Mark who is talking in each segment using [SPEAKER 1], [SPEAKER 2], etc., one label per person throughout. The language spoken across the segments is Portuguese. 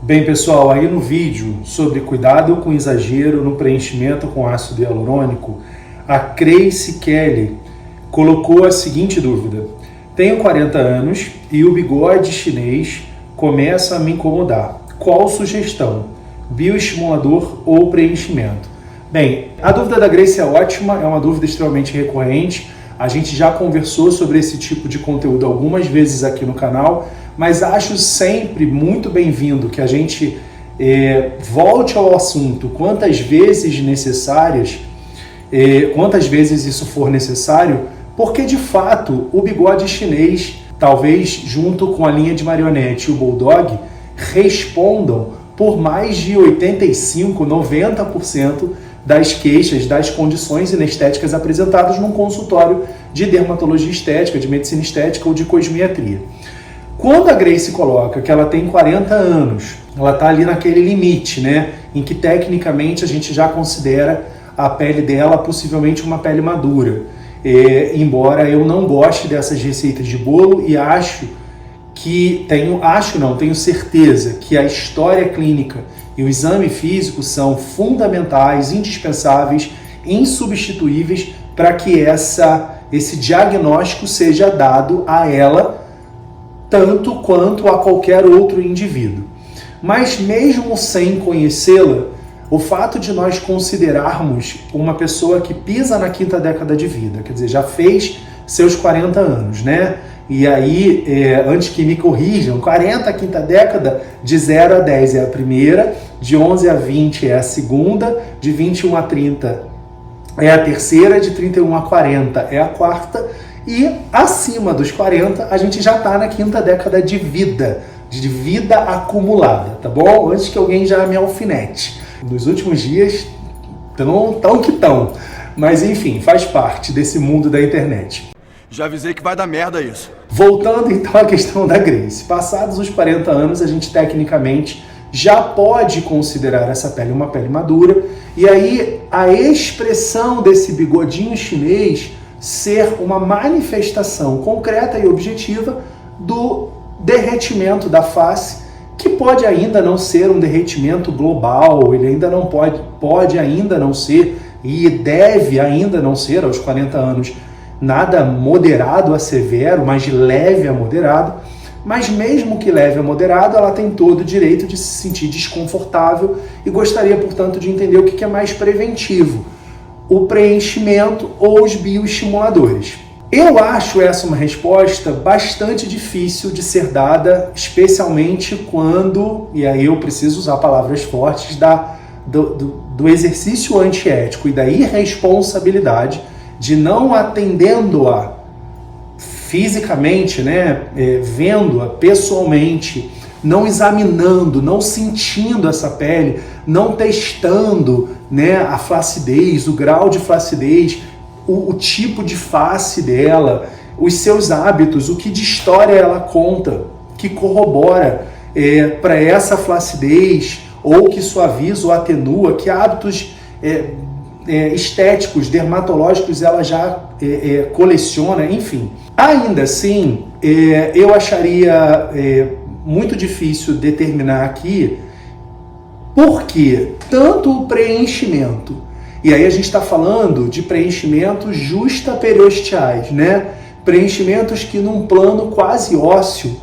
[SPEAKER 1] Bem, pessoal, aí no vídeo sobre cuidado com exagero no preenchimento com ácido hialurônico, a Grace Kelly colocou a seguinte dúvida: tenho 40 anos e o bigode chinês começa a me incomodar. Qual sugestão? Bioestimulador ou preenchimento? Bem, a dúvida da Grace é ótima, é uma dúvida extremamente recorrente. A gente já conversou sobre esse tipo de conteúdo algumas vezes aqui no canal, mas acho sempre muito bem-vindo que a gente volte ao assunto quantas vezes necessárias, quantas vezes isso for necessário, porque de fato o bigode chinês, talvez junto com a linha de marionete e o bulldog, respondam por mais de 85%, 90% das queixas, das condições inestéticas apresentadas num consultório de dermatologia estética, de medicina estética ou de cosmiatria. Quando a Grace coloca que ela tem 40 anos, ela está ali naquele limite, né, em que tecnicamente a gente já considera a pele dela possivelmente uma pele madura. Embora eu não goste dessas receitas de bolo e tenho certeza que a história clínica e o exame físico são fundamentais, indispensáveis, insubstituíveis para que esse diagnóstico seja dado a ela tanto quanto a qualquer outro indivíduo. Mas mesmo sem conhecê-la, o fato de nós considerarmos uma pessoa que pisa na 5ª década de vida, quer dizer, já fez seus 40 anos, né? E aí, antes que me corrijam, 40, a 5ª década, de 0 a 10 é a primeira, de 11 a 20 é a segunda, de 21 a 30 é a terceira, de 31 a 40 é a quarta, e acima dos 40 a gente já está na 5ª década de vida acumulada, tá bom? Antes que alguém já me alfinete. Nos últimos dias, tão que tão, mas enfim, faz parte desse mundo da internet.
[SPEAKER 2] Já avisei que vai dar merda isso.
[SPEAKER 1] Voltando então à questão da Grace. Passados os 40 anos, a gente tecnicamente já pode considerar essa pele uma pele madura. E aí a expressão desse bigodinho chinês ser uma manifestação concreta e objetiva do derretimento da face, que pode ainda não ser um derretimento global, ele ainda não pode ainda não ser e deve ainda não ser aos 40 anos nada moderado a severo, mas leve a moderado. Mas mesmo que leve a moderado, ela tem todo o direito de se sentir desconfortável e gostaria, portanto, de entender o que é mais preventivo, o preenchimento ou os bioestimuladores. Eu acho essa uma resposta bastante difícil de ser dada, especialmente quando, e aí eu preciso usar palavras fortes, do exercício antiético e da irresponsabilidade de não atendendo-a fisicamente, né, vendo-a pessoalmente, não examinando, não sentindo essa pele, não testando, né, a flacidez, o grau de flacidez, o tipo de face dela, os seus hábitos, o que de história ela conta, que corrobora para essa flacidez, ou que suaviza ou atenua, que hábitos estéticos, dermatológicos ela já coleciona, enfim. Ainda assim, eu acharia muito difícil determinar aqui porque tanto o preenchimento, e aí a gente está falando de preenchimentos justaperiosteais, né? Preenchimentos que num plano quase ósseo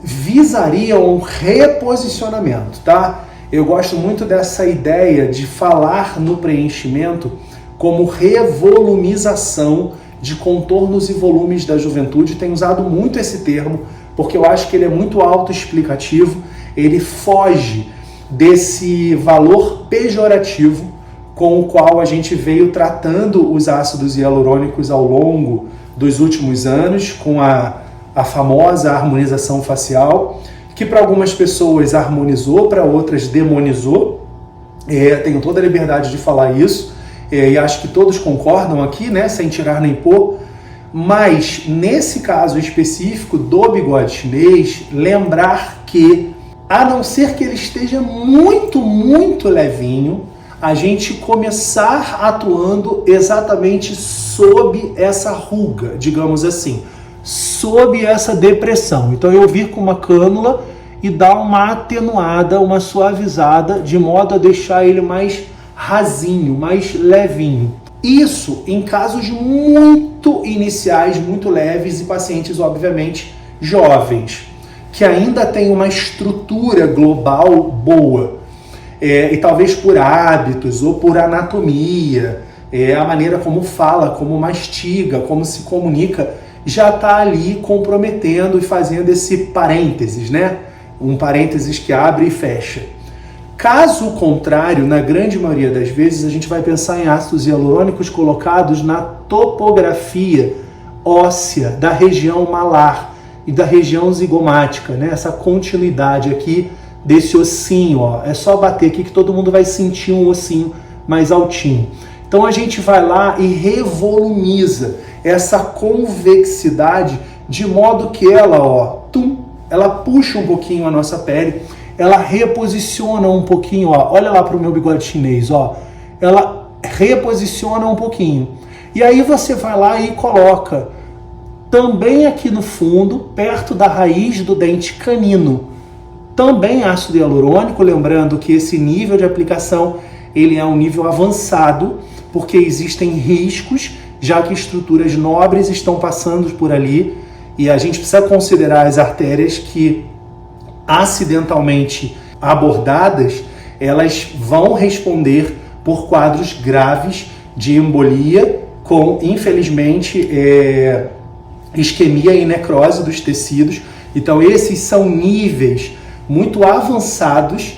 [SPEAKER 1] visariam um reposicionamento, tá? Eu gosto muito dessa ideia de falar no preenchimento como revolumização de contornos e volumes da juventude. Tenho usado muito esse termo porque eu acho que ele é muito autoexplicativo, ele foge desse valor pejorativo com o qual a gente veio tratando os ácidos hialurônicos ao longo dos últimos anos, com a famosa harmonização facial, que para algumas pessoas harmonizou, para outras demonizou. Tenho toda a liberdade de falar isso, e acho que todos concordam aqui, né, sem tirar nem pôr. Mas nesse caso específico do bigode chinês, lembrar que, a não ser que ele esteja muito, muito levinho, a gente começar atuando exatamente sob essa ruga, digamos assim, sob essa depressão. Então eu vir com uma cânula e dar uma atenuada, uma suavizada, de modo a deixar ele mais rasinho, mais levinho. Isso em casos muito iniciais, muito leves e pacientes, obviamente, jovens, que ainda tem uma estrutura global boa, e talvez por hábitos ou por anatomia, a maneira como fala, como mastiga, como se comunica, já está ali comprometendo e fazendo esse parênteses, né? Um parênteses que abre e fecha. Caso contrário, na grande maioria das vezes, a gente vai pensar em ácidos hialurônicos colocados na topografia óssea da região malar e da região zigomática, né? Essa continuidade aqui desse ossinho, ó. É só bater aqui que todo mundo vai sentir um ossinho mais altinho. Então a gente vai lá e revolumiza essa convexidade de modo que ela, ó, ela puxa um pouquinho a nossa pele, ela reposiciona um pouquinho, ó. Olha lá para o meu bigode chinês, ó. Ela reposiciona um pouquinho. E aí você vai lá e coloca também aqui no fundo, perto da raiz do dente canino, também ácido hialurônico, lembrando que esse nível de aplicação, ele é um nível avançado, porque existem riscos, já que estruturas nobres estão passando por ali, e a gente precisa considerar as artérias que, acidentalmente abordadas, elas vão responder por quadros graves de embolia, com, infelizmente, isquemia e necrose dos tecidos. Então, esses são níveis muito avançados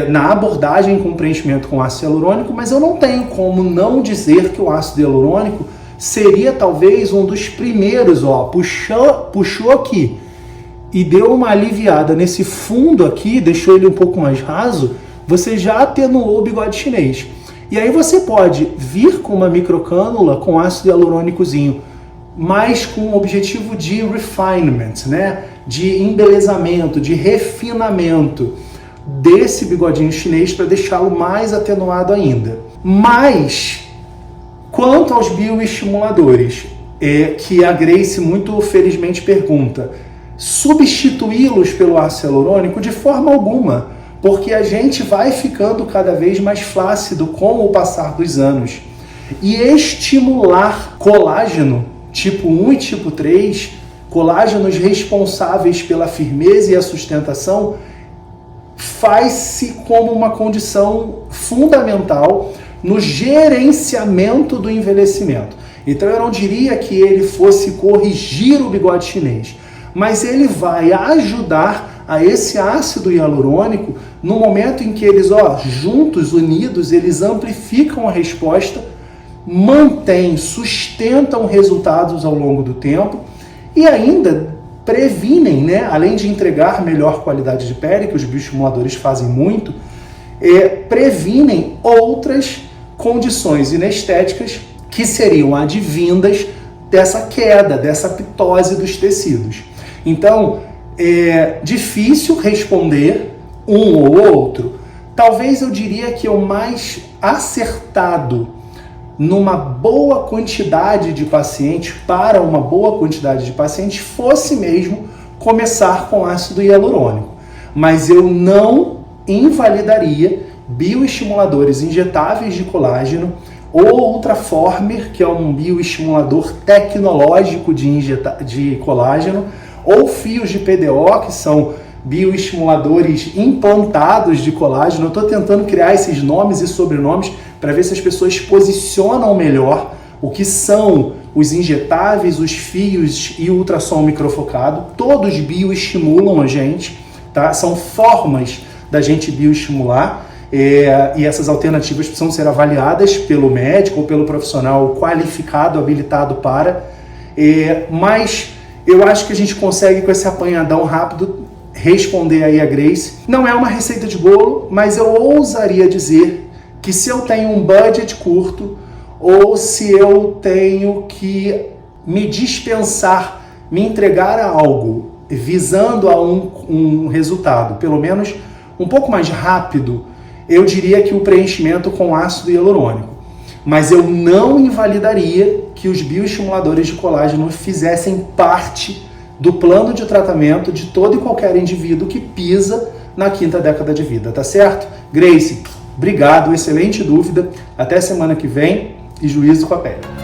[SPEAKER 1] na abordagem com preenchimento com ácido hialurônico, mas eu não tenho como não dizer que o ácido hialurônico seria talvez um dos primeiros, ó, puxou aqui e deu uma aliviada nesse fundo aqui, deixou ele um pouco mais raso, você já atenuou o bigode chinês. E aí você pode vir com uma microcânula com ácido hialurônicozinho, mas com o objetivo de refinement, né? De embelezamento, de refinamento desse bigodinho chinês para deixá-lo mais atenuado ainda. Mas, quanto aos bioestimuladores, que a Grace muito felizmente pergunta, substituí-los pelo ácido hialurônico de forma alguma, porque a gente vai ficando cada vez mais flácido com o passar dos anos. E estimular colágeno tipo 1 e tipo 3, colágenos responsáveis pela firmeza e a sustentação, faz-se como uma condição fundamental no gerenciamento do envelhecimento. Então eu não diria que ele fosse corrigir o bigode chinês, mas ele vai ajudar a esse ácido hialurônico no momento em que eles, ó, juntos, unidos, eles amplificam a resposta, mantêm, sustentam resultados ao longo do tempo e ainda previnem, né, além de entregar melhor qualidade de pele, que os bioestimuladores fazem muito, previnem outras condições inestéticas que seriam advindas dessa queda, dessa pitose dos tecidos. Então, é difícil responder um ou outro. Talvez eu diria que o mais acertado numa boa quantidade de pacientes, para uma boa quantidade de pacientes, fosse mesmo começar com ácido hialurônico. Mas eu não invalidaria bioestimuladores injetáveis de colágeno ou Ultraformer, que é um bioestimulador tecnológico de colágeno, ou fios de PDO, que são bioestimuladores implantados de colágeno. Eu estou tentando criar esses nomes e sobrenomes para ver se as pessoas posicionam melhor o que são os injetáveis, os fios e o ultrassom microfocado. Todos bioestimulam a gente, tá? São formas da gente bioestimular, e essas alternativas precisam ser avaliadas pelo médico ou pelo profissional qualificado, habilitado para, mas eu acho que a gente consegue, com esse apanhadão rápido, responder aí a Grace. Não é uma receita de bolo, mas eu ousaria dizer que se eu tenho um budget curto ou se eu tenho que me dispensar, me entregar a algo visando a um resultado, pelo menos um pouco mais rápido, eu diria que o preenchimento com ácido hialurônico. Mas eu não invalidaria que os bioestimuladores de colágeno fizessem parte do plano de tratamento de todo e qualquer indivíduo que pisa na 5ª década de vida, tá certo? Grace, obrigado, excelente dúvida. Até semana que vem e juízo com a pele.